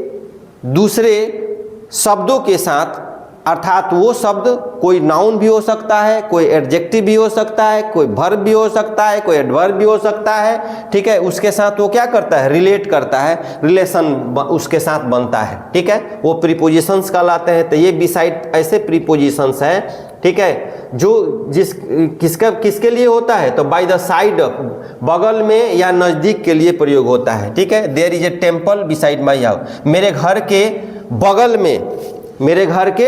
शब्दों के साथ, अर्थात वो शब्द कोई नाउन भी हो सकता है, कोई एडजेक्टिव भी हो सकता है, कोई वर्ब भी हो सकता है, कोई एडवर्ब भी हो सकता है। ठीक है, उसके साथ वो क्या करता है, रिलेट करता है, रिलेशन उसके साथ बनता है। ठीक है, वो प्रीपोजिशंस कहलाते हैं। तो ये बिसाइड ऐसे प्रीपोजिशंस हैं, ठीक है, जो किसके लिए होता है, तो बाय द साइड ऑफ, बगल में या नज़दीक के लिए प्रयोग होता है। ठीक है, there is a temple beside my house, मेरे घर के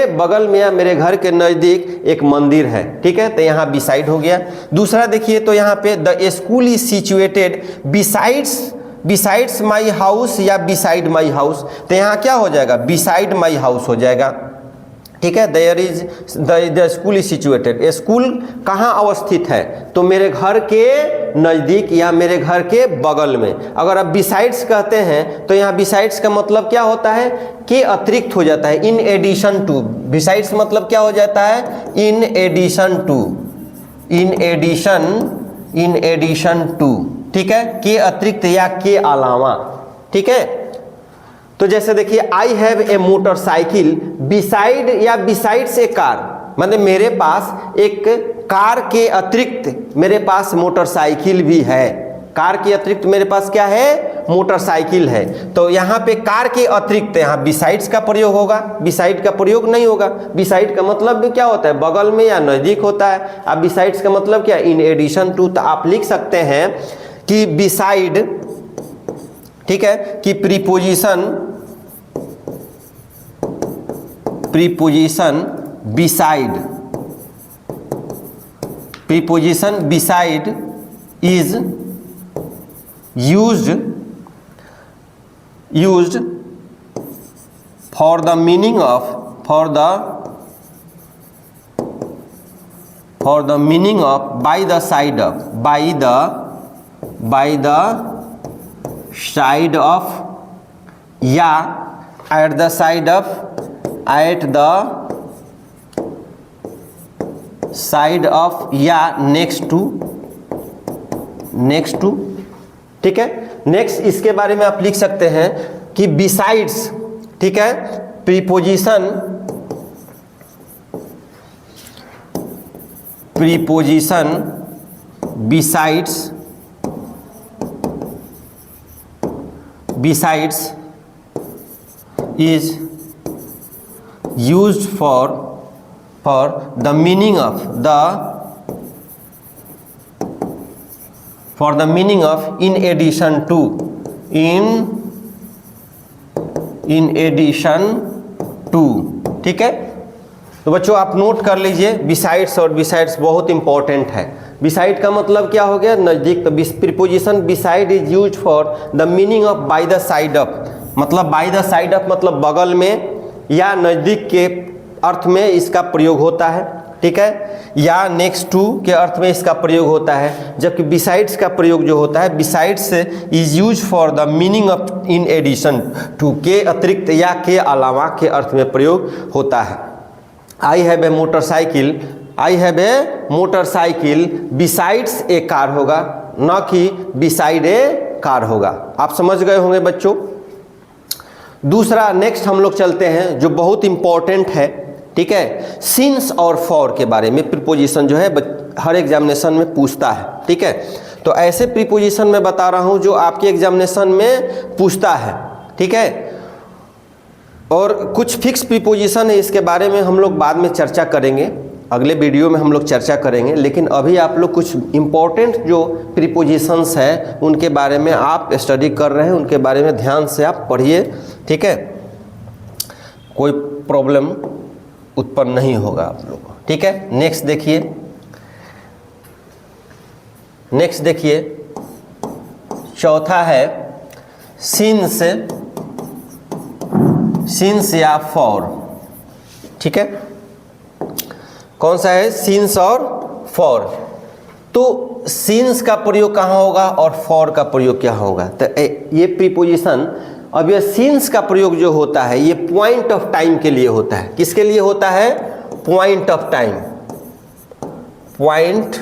बगल में या मेरे घर के नज़दीक एक मंदिर है। ठीक है, तो यहाँ बिसाइड हो गया। दूसरा देखिए, तो यहाँ पे the school is situated besides my house या बिसाइड माई हाउस, तो यहाँ क्या हो जाएगा, बिसाइड माई हाउस हो जाएगा। ठीक है, there is the school is situated, school कहाँ अवस्थित है, तो मेरे घर के नज़दीक या मेरे घर के बगल में। अगर आप बिसाइड्स कहते हैं तो यहाँ बिसाइड्स का मतलब क्या होता है, के अतिरिक्त हो जाता है, इन एडिशन टू। बिसाइड्स मतलब क्या हो जाता है, इन एडिशन टू। ठीक है, के अतिरिक्त या के अलावा। ठीक है, तो जैसे देखिए, I have a motorcycle beside या बिसाइड्स ए कार, मतलब मेरे पास एक कार के अतिरिक्त मेरे पास मोटरसाइकिल भी है। कार के अतिरिक्त मेरे पास क्या है, मोटरसाइकिल है। तो यहाँ पे कार के अतिरिक्त यहाँ बिसाइड्स का प्रयोग होगा, बिसाइड का प्रयोग नहीं होगा। बिसाइड का मतलब क्या होता है, बगल में या नज़दीक होता है। अब बिसाइड्स का मतलब क्या, इन एडिशन टू। तो आप लिख सकते हैं कि बिसाइड, ठीक है, कि preposition beside is used for the meaning of by the side of या at the side of या next to। ठीक है, नेक्स्ट इसके बारे में आप लिख सकते हैं कि बिसाइड्स, ठीक है, preposition besides is used for the meaning of in addition to। ठीक है, तो बच्चों आप नोट कर लीजिए, बिसाइड्स और बिसाइड्स बहुत इंपॉर्टेंट है। बिसाइड का मतलब क्या हो गया, नज़दीक। तो preposition beside is use for the meaning of bye the side of, मतलब बाय द साइड ऑफ मतलब बगल में या नज़दीक के अर्थ में इसका प्रयोग होता है। ठीक है, या नेक्स्ट टू के अर्थ में इसका प्रयोग होता है। जबकि बिसाइड्स का प्रयोग जो होता है, besides is use for the meaning of in addition to, के अतिरिक्त या के अलावा के अर्थ में प्रयोग होता है। I have a motorcycle besides A car होगा, न कि बिसाइड ए कार होगा। आप समझ गए होंगे बच्चों। दूसरा नेक्स्ट हम लोग चलते हैं जो बहुत इंपॉर्टेंट है। ठीक है, सिंस और फॉर के बारे में प्रीपोजिशन जो है हर एग्जामिनेशन में पूछता है। ठीक है, तो ऐसे प्रीपोजिशन मैं बता रहा हूँ जो आपके एग्जामिनेशन में पूछता है, ठीक है। और कुछ फिक्स प्रीपोजिशन है, इसके बारे में हम लोग बाद में चर्चा करेंगे, अगले वीडियो में हम लोग चर्चा करेंगे। लेकिन अभी आप लोग कुछ इम्पोर्टेंट जो प्रीपोजिशंस है उनके बारे में आप स्टडी कर रहे हैं, उनके बारे में ध्यान से आप पढ़िए, ठीक है। कोई प्रॉब्लम उत्पन्न नहीं होगा आप लोग को, ठीक है। नेक्स्ट देखिए, नेक्स्ट देखिए, चौथा है सिंस, सिंस या फॉर, ठीक है। कौन सा है? सिंस और फॉर। तो सिंस का प्रयोग कहाँ होगा और फॉर का प्रयोग क्या होगा? तो ये प्रीपोजिशन, अब ये सिंस का प्रयोग जो होता है ये पॉइंट ऑफ टाइम के लिए होता है। किसके लिए होता है? Point of time, point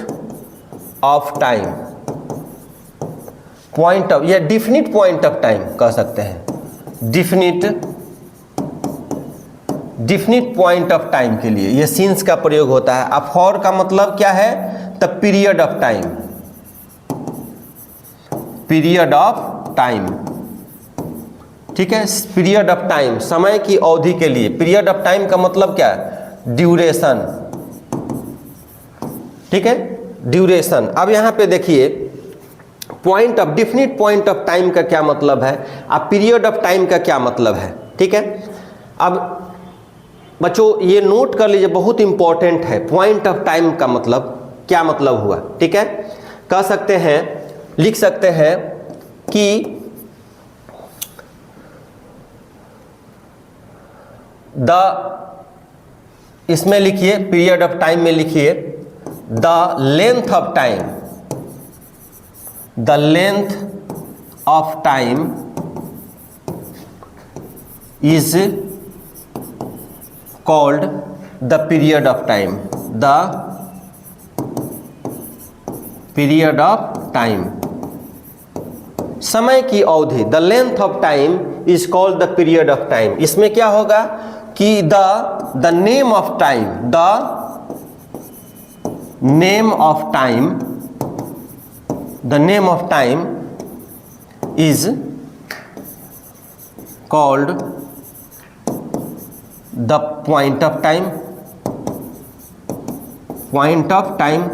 of time, point of या डिफिनिट पॉइंट ऑफ टाइम कह सकते हैं, डिफिनिट पॉइंट ऑफ टाइम के लिए ये सिंस का प्रयोग होता है। अब फॉर का मतलब क्या है? The period of time, period of time, ठीक है। पीरियड ऑफ टाइम, समय की अवधि के लिए। पीरियड ऑफ टाइम का मतलब क्या है? ड्यूरेशन, ठीक है, ड्यूरेशन। अब यहां पे देखिए point of, definite point of time का क्या मतलब है, अब पीरियड ऑफ टाइम का क्या मतलब है, ठीक है। अब बच्चों ये नोट कर लीजिए, बहुत इंपॉर्टेंट है। पॉइंट ऑफ टाइम का मतलब क्या मतलब हुआ, ठीक है। कह सकते हैं, लिख सकते हैं कि इसमें लिखिए, पीरियड ऑफ टाइम में लिखिए the length of time, the length of time is called the period of time, the period of time, समय की अवधि। The length of time is called the period of time. इसमें क्या होगा कि the name of time, the name of time, the name of time is called the point of time, point of time,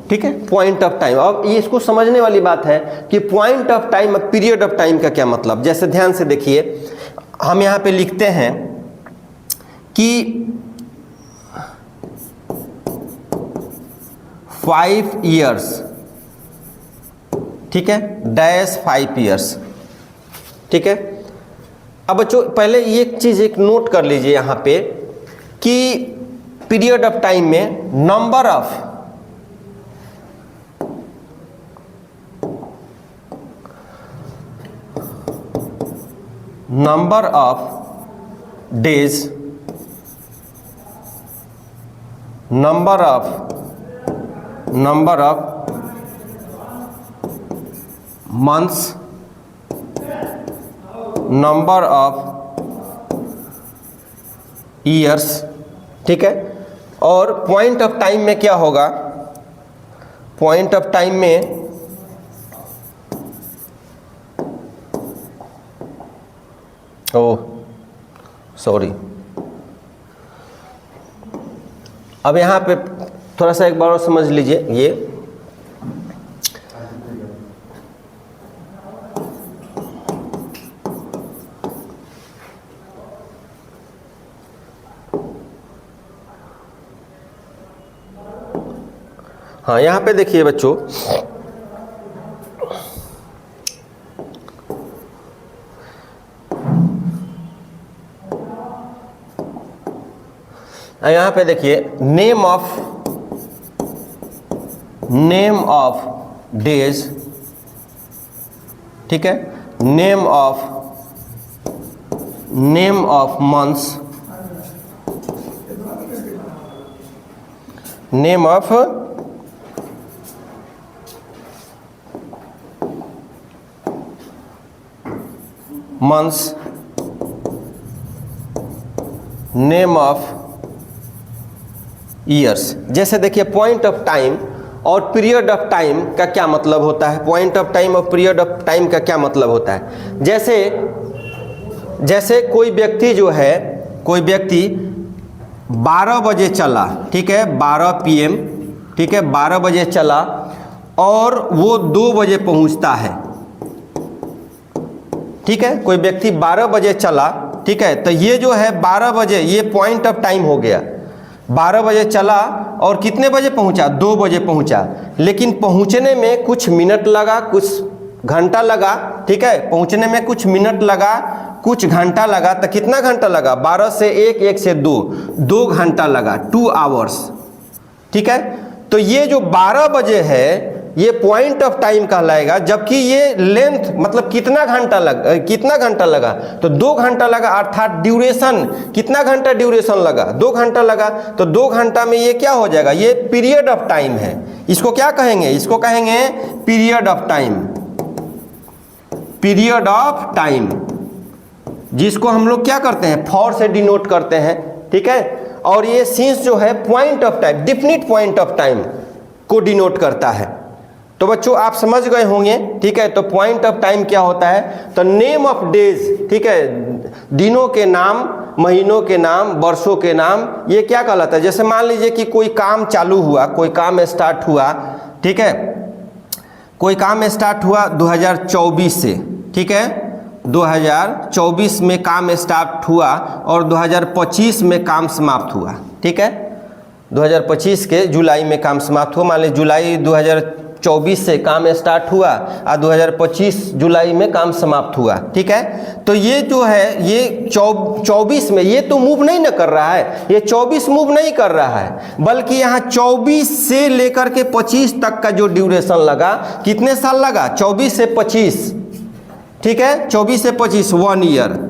ठीक है, point of time. अब ये इसको समझने वाली बात है कि पॉइंट ऑफ टाइम और पीरियड ऑफ टाइम का क्या मतलब। जैसे ध्यान से देखिए, हम यहां पे लिखते हैं कि 5 years, ठीक है, डैश 5 years, ठीक है। अब बच्चों पहले ये एक चीज एक नोट कर लीजिए यहां पे कि पीरियड ऑफ टाइम में number of days, number of months, number of years, ठीक है। और पॉइंट ऑफ टाइम में क्या होगा? पॉइंट ऑफ टाइम में सॉरी, अब यहां पे थोड़ा सा एक बार और समझ लीजिए। ये हाँ, यहां पे देखिए बच्चों, यहां पे देखिए नेम ऑफ डेज, ठीक है, name of months, name of months, name of years. जैसे देखिए पॉइंट ऑफ टाइम और पीरियड ऑफ टाइम का क्या मतलब होता है, पॉइंट ऑफ टाइम और पीरियड ऑफ टाइम का क्या मतलब होता है। जैसे कोई व्यक्ति जो है, कोई व्यक्ति 12 बजे चला, ठीक है, 12 PM, ठीक है, 12 बजे चला और वो 2 बजे पहुंचता है, ठीक है, कोई व्यक्ति 12 बजे चला, ठीक है, तो ये जो है 12 बजे, ये पॉइंट ऑफ टाइम हो गया। 12 बजे चला और कितने बजे पहुंचा, 2 बजे पहुंचा, लेकिन पहुंचने में कुछ मिनट लगा, कुछ घंटा लगा, ठीक है, पहुंचने में कुछ मिनट लगा, कुछ घंटा लगा, तो कितना घंटा लगा, 12 से 1, 1 से 2 घंटा लगा, 2 आवर्स, ठीक है। तो ये जो 12 बजे है ये पॉइंट ऑफ टाइम कहलाएगा, जबकि ये लेंथ मतलब कितना घंटा लगा, तो 2 घंटा लगा, अर्थात ड्यूरेशन, कितना घंटा ड्यूरेशन लगा, 2 घंटा लगा, तो 2 घंटा में ये क्या हो जाएगा, ये पीरियड ऑफ टाइम है। इसको क्या कहेंगे, इसको कहेंगे period of time, period of time, जिसको हम लोग क्या करते हैं, फॉर से डिनोट करते हैं, ठीक है। और ये सिंस जो है point of time, definite point of time को डिनोट करता है। तो बच्चों आप समझ गए होंगे, ठीक है। तो पॉइंट ऑफ टाइम क्या होता है, तो नेम ऑफ डेज, ठीक है, दिनों के नाम, महीनों के नाम, वर्षों के नाम, ये क्या कहलाता है। जैसे मान लीजिए कि कोई काम चालू हुआ, कोई काम स्टार्ट हुआ, ठीक है, कोई काम स्टार्ट हुआ 2024 से, ठीक है, 2024 में काम स्टार्ट हुआ और 2025 में काम समाप्त हुआ, ठीक है, 2025 के जुलाई में काम समाप्त हुआ। मान लीजिए जुलाई 2024 से काम स्टार्ट हुआ और 2025 जुलाई में काम समाप्त हुआ, ठीक है। तो ये जो है ये 24 में ये तो मूव नहीं ना कर रहा है, ये 24 मूव नहीं कर रहा है, बल्कि यहाँ 24 से लेकर के 25 तक का जो ड्यूरेशन लगा, कितने साल लगा, 24 से 25, ठीक है, 24 से 25, 1 ईयर।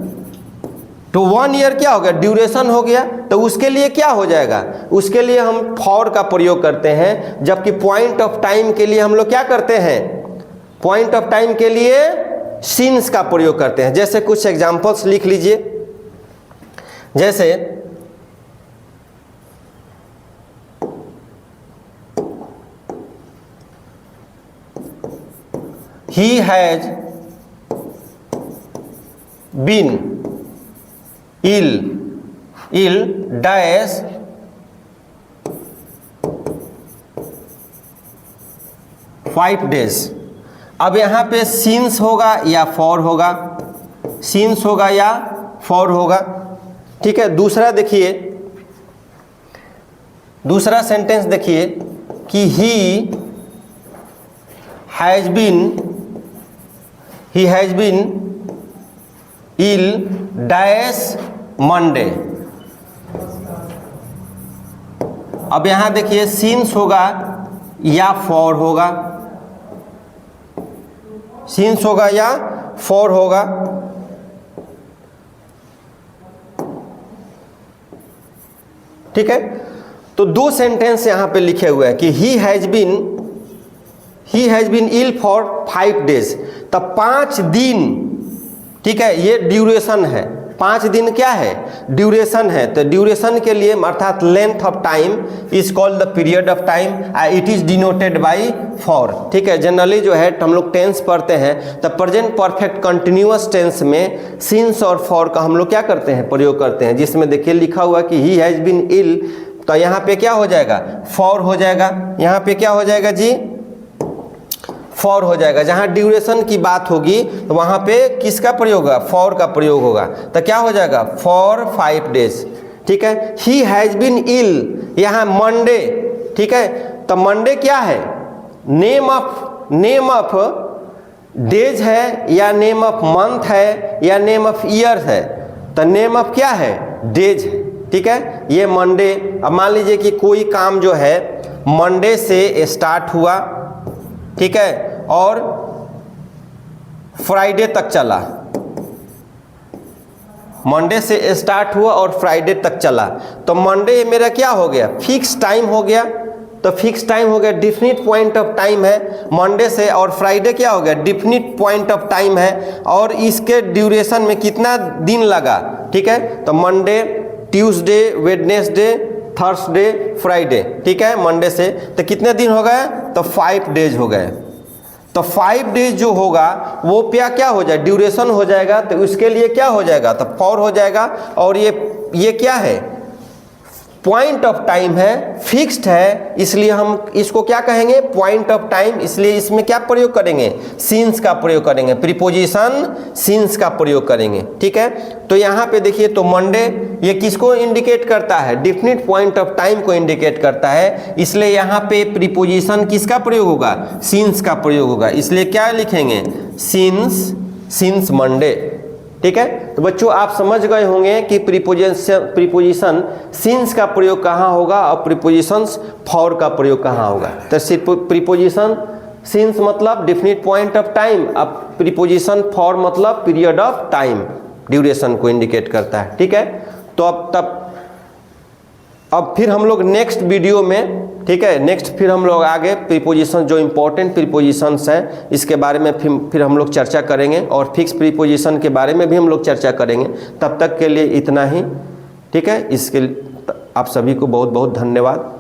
तो 1 ईयर क्या हो गया, ड्यूरेशन हो गया। तो उसके लिए क्या हो जाएगा, उसके लिए हम फॉर का प्रयोग करते हैं, जबकि पॉइंट ऑफ टाइम के लिए हम लोग क्या करते हैं, पॉइंट ऑफ टाइम के लिए सिंस का प्रयोग करते हैं। जैसे कुछ एग्जांपल्स लिख लीजिए, जैसे he has been ill dash 5 days। अब यहाँ पे सिंस होगा या फॉर होगा, सिंस होगा या फॉर होगा, ठीक है। दूसरा देखिए, दूसरा सेंटेंस देखिए कि he has been ill dash Monday। अब यहां देखिए सिंस होगा या फॉर होगा, सिंस होगा या फॉर होगा, ठीक है। तो 2 सेंटेंस यहां पे लिखे हुए हैं कि he has been ill for 5 days। तब 5 दिन, ठीक है, ये ड्यूरेशन है, 5 दिन क्या है, ड्यूरेशन है। तो ड्यूरेशन के लिए अर्थात length of time is called the period of time, it is denoted by for, ठीक है। जनरली जो है हम लोग टेंस पढ़ते हैं तो प्रेजेंट परफेक्ट कंटिन्यूअस टेंस में सिंस और फॉर का हम लोग क्या करते हैं, प्रयोग करते हैं। जिसमें देखिए लिखा हुआ कि ही हैज बीन इल, तो यहाँ पे क्या हो जाएगा, फॉर हो जाएगा, यहाँ पे क्या हो जाएगा जी, फॉर हो जाएगा। जहाँ ड्यूरेशन की बात होगी तो वहाँ पे किसका प्रयोग होगा, फॉर का प्रयोग होगा। तो क्या हो जाएगा, फॉर 5 डेज, ठीक है। ही हैज बीन इल, यहाँ मंडे, ठीक है। तो मंडे क्या है, नेम ऑफ डेज है या नेम ऑफ मंथ है या नेम ऑफ ईयर है। तो नेम ऑफ क्या है, डेज है, ठीक है। ये मंडे, अब मान लीजिए कि कोई काम जो है मंडे से स्टार्ट हुआ, ठीक है, और फ्राइडे तक चला, मंडे से स्टार्ट हुआ और फ्राइडे तक चला। तो मंडे मेरा क्या हो गया, फिक्स टाइम हो गया। तो फिक्स टाइम हो गया, डिफिनिट पॉइंट ऑफ टाइम है मंडे से, और फ्राइडे क्या हो गया, डिफिनिट पॉइंट ऑफ टाइम है, और इसके ड्यूरेशन में कितना दिन लगा, ठीक है। तो Monday, Tuesday, Wednesday, Thursday, Friday, ठीक है, मंडे से, तो कितने दिन हो गए, तो 5 डेज हो गए। तो 5 डेज जो होगा वो क्या हो जाए, ड्यूरेशन हो जाएगा, तो उसके लिए क्या हो जाएगा, तो फॉर हो जाएगा। और ये क्या है, पॉइंट ऑफ टाइम है, फिक्स्ड है, इसलिए हम इसको क्या कहेंगे, पॉइंट ऑफ टाइम। इसलिए इसमें क्या प्रयोग करेंगे, सिंस का प्रयोग करेंगे, प्रीपोजिशन सिंस का प्रयोग करेंगे, ठीक है। तो यहाँ पे देखिए, तो मंडे ये किसको इंडिकेट करता है, डेफिनिट पॉइंट ऑफ टाइम को इंडिकेट करता है, इसलिए यहाँ पे प्रीपोजिशन किसका प्रयोग होगा, सिंस का प्रयोग होगा। इसलिए क्या लिखेंगे, सिंस मंडे, ठीक है। तो बच्चों आप समझ गए होंगे कि प्रीपोजिशन सिंस का प्रयोग कहाँ होगा और प्रीपोजिशंस फॉर का प्रयोग कहाँ होगा। तो सिर्फ प्रीपोजिशन सिंस मतलब डेफिनिट पॉइंट ऑफ टाइम, अब प्रीपोजिशन फॉर मतलब पीरियड ऑफ टाइम, ड्यूरेशन को इंडिकेट करता है, ठीक है। तो अब फिर हम लोग नेक्स्ट वीडियो में, ठीक है, नेक्स्ट फिर हम लोग आगे प्रीपोजिशन जो इम्पोर्टेंट प्रीपोजिशंस हैं इसके बारे में फिर हम लोग चर्चा करेंगे, और फिक्स प्रीपोजिशन के बारे में भी हम लोग चर्चा करेंगे। तब तक के लिए इतना ही, ठीक है। इसके आप सभी को बहुत बहुत धन्यवाद।